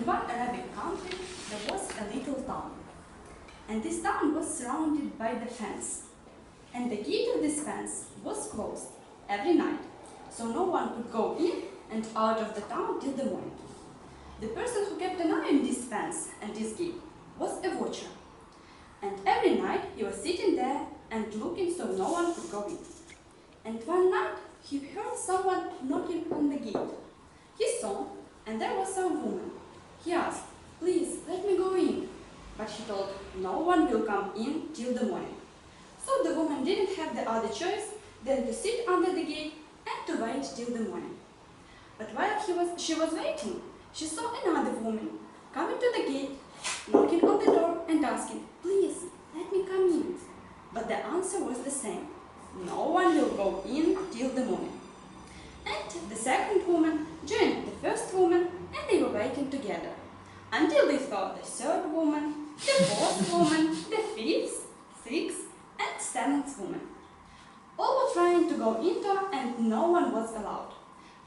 In one Arabic country, there was a little town. And this town was surrounded by the fence. And the gate of this fence was closed every night, so no one could go in and out of the town till the morning. The person who kept an eye on this fence and this gate was a watcher. And every night he was sitting there and looking so no one could go in. And one night he heard someone knocking on the gate. He saw, and there was some woman. He asked, "Please, let me go in." But she told, no one will come in till the morning. So the woman didn't have the other choice than to sit under the gate and to wait till the morning. But while she was waiting, she saw another woman coming to the gate, knocking on the door and asking, "Please, let me come in." But the answer was the same. No one will go in till the morning. And the second woman joined the first woman, and they were waiting together until they saw the third woman, the fourth woman, the fifth, sixth, and seventh woman. All were trying to go into, and no one was allowed.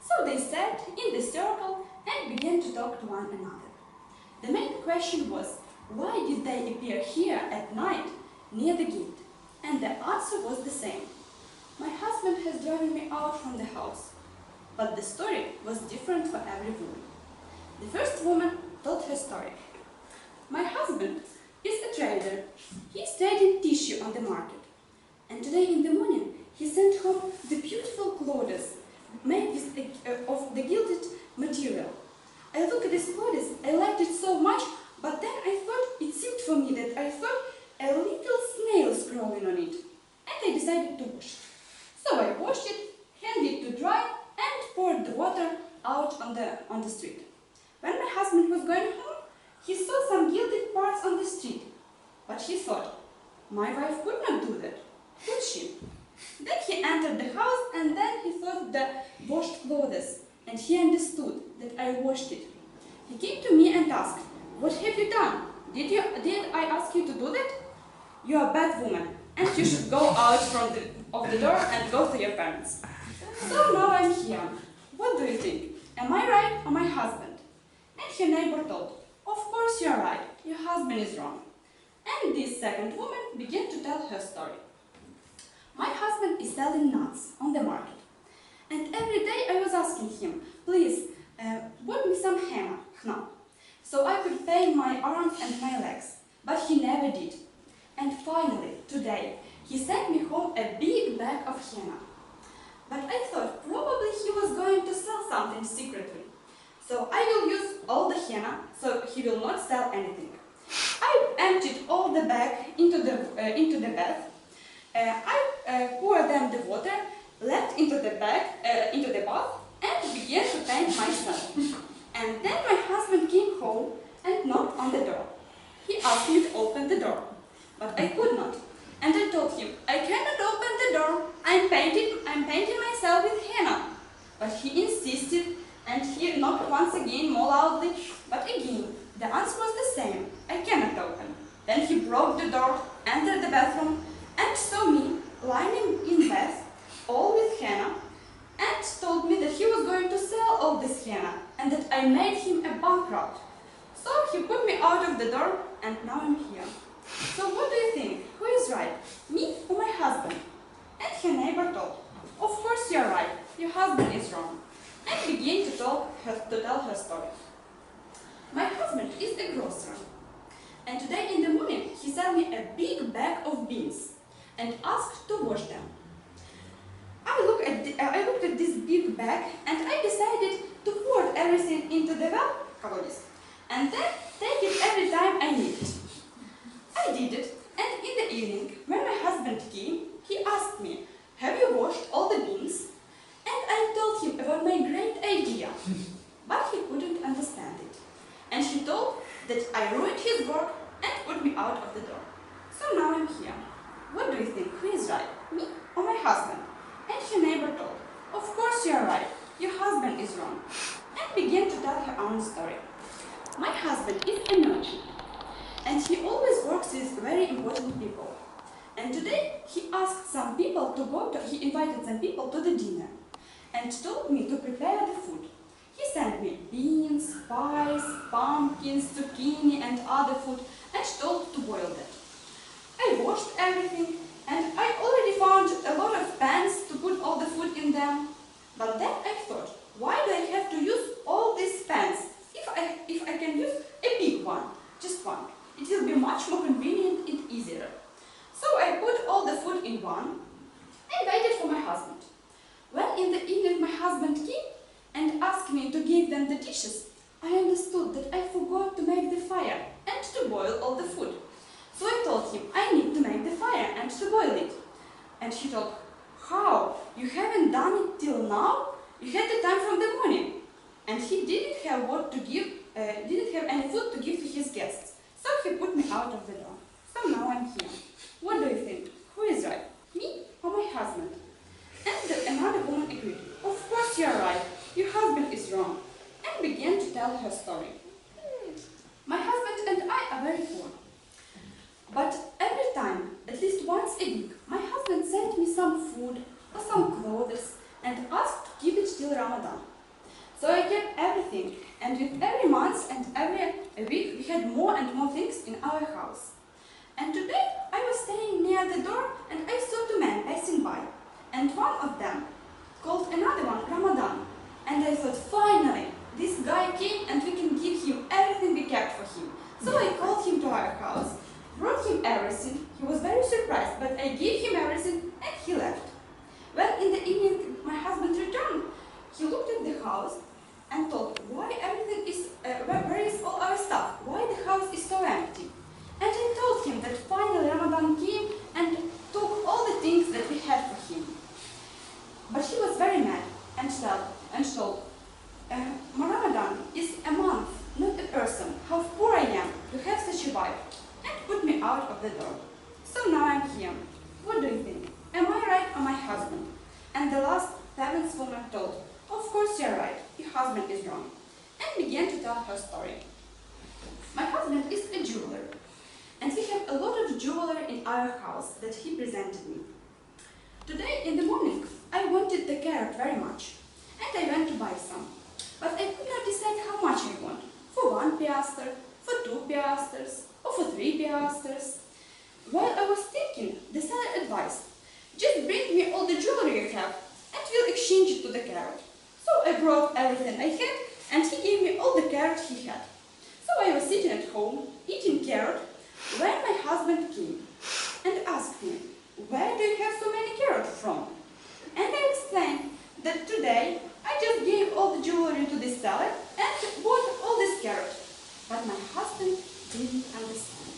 So they sat in the circle and began to talk to one another. The main question was, why did they appear here at night near the gate? And the answer was the same. My husband has driven me out from the house. But the story was different for every woman. The first woman told her story. My husband is a trader. He stayed in tissue on the market. And today in the morning, he sent home the beautiful clothes made of the gilded material. I looked at these clothes, I liked it so much, but then it seemed for me that I thought a little snail crawling on it. And I decided to wash it. So I washed it, handed it to dry, and poured the water out on the street. When my husband was going home, he saw some gilded parts on the street. But he thought, my wife could not do that, could she? Then he entered the house, and then he thought the washed clothes, and he understood that I washed it. He came to me and asked, "What have you done? Did I ask you to do that? You are a bad woman, and you should go out of the door and go to your parents." So now I'm here. What do you think? Am I right or my husband? And her neighbor told, "Of course you're right. Your husband is wrong." And this second woman began to tell her story. My husband is selling nuts on the market. And every day I was asking him, "Please, bought me some henna now, so I could paint my arms and my legs." But he never did. And finally, today, he sent me home a big bag of henna. But I thought probably he was going to sell something secretly. So I will use all the henna, so he will not sell anything. I emptied all the bag into the bath. I poured them the water, left into the bath, and began to paint myself. And then my husband came home and knocked on the door. He asked me to open the door, but I could not. And I told him, "I cannot open the door. I'm painting myself with henna." But he insisted, and he knocked once again, more loudly. But again, the answer was the same. "I cannot open." Then he broke the door, entered the bathroom, and saw me lying in bed, all with henna, and told me that he was going to sell all this henna, and that I made him a bankrupt. So he put me out of the door, and now I'm here. So what do you think? Who is right, me or my husband? And her neighbor told, "Of course you're right, your husband is wrong," and began to tell her story. My husband is a grocer, and today in the morning he sent me a big bag of beans and asked to wash them. I looked at this big bag, and I decided to pour everything into the well, and then take it every time I need it. I did it, and in the evening, when my husband came, he asked me, "Have you washed all the beans?" And I told him about my great idea, but he couldn't understand it. And he told that I ruined his work and put me out of the door. So now I'm here. What do you think? Who is right, me or my husband? And her neighbor told, "Of course you are right, your husband is wrong," and began to tell her own story. My husband is a merchant, and he always works with very important people. And today he invited some people to the dinner, and told me to prepare the food. He sent me beans, pies, pumpkins, zucchini and other food and told to boil them. I washed everything and I already found a lot of pans to put all the food in them. But then I thought, why do I have to use all these pans if I can use a big one, just one? It will be much more convenient and easier. So I put all the food in one and waited for my husband. When in the evening my husband came and asked me to give them the dishes, I understood that I forgot to make the fire and to boil all the food. So I told him I need to make the fire and to boil it. And he told, how? You haven't done it till now? You had the time from the morning. And he didn't have didn't have any food to give to his guests. So he put me out of the door. So now I'm here. What do you think? Who is right? Me or my husband? And another woman agreed. Of course you are right. Your husband is wrong. And began to tell her story. My husband and I are very poor. But every time, at least once a week, my husband sent me some food or some clothes and asked to keep it till Ramadan. So I kept everything, and with every month and every week we had more and more things in our house. And today I was staying near the door and I saw two men passing by. And one of them called another one Ramadan. And I thought, finally, this guy came and we can give him everything we kept for him. So I called him to our house, brought him everything. He was very surprised, but I gave him everything and he left. When in the evening my husband returned, he looked at the house and thought, why everything is, where is all our stuff? Why the house is so empty? And I told him that finally Ramadan came and took all the things that we had for him. But he was very mad and told, Ramadan is a month, not a person. How poor I am to have such a wife. And put me out of the door. So now I'm here. What do you think? Am I right or my husband? And the last seventh woman told, of course you're right, your husband is wrong. And began to tell her story. My husband is a jeweler. And we have a lot of jewelry in our house that he presented me. Today in the morning, I wanted the carrot very much. And I went to buy some. But I could not decide how much I want. For 1 piaster, for 2 piasters, or for 3 piasters. While I was thinking, the seller advised, just bring me all the jewelry you have and we'll exchange it to the carrot. So I brought everything I had and he gave me all the carrot he had. So I was sitting at home, eating carrot, when my husband came and asked me, where do you have so many carrots from? And I explained that today I just gave all the jewelry to the seller and bought all this carrot. But my husband didn't understand.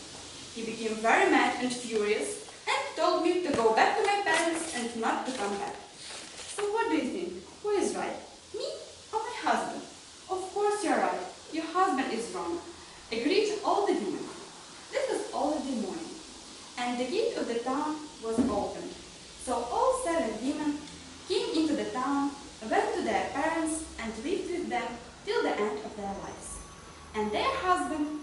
He became very mad and furious and told me to go back to my parents and not to come back. So what do you think? Who is right? Me or my husband? Of course you're right. Your husband is wrong. Agreed all the women. This was already morning, and the gate of the town was opened. So all 7 women came into the town, went to their parents and lived with them till the end of their lives. And their husband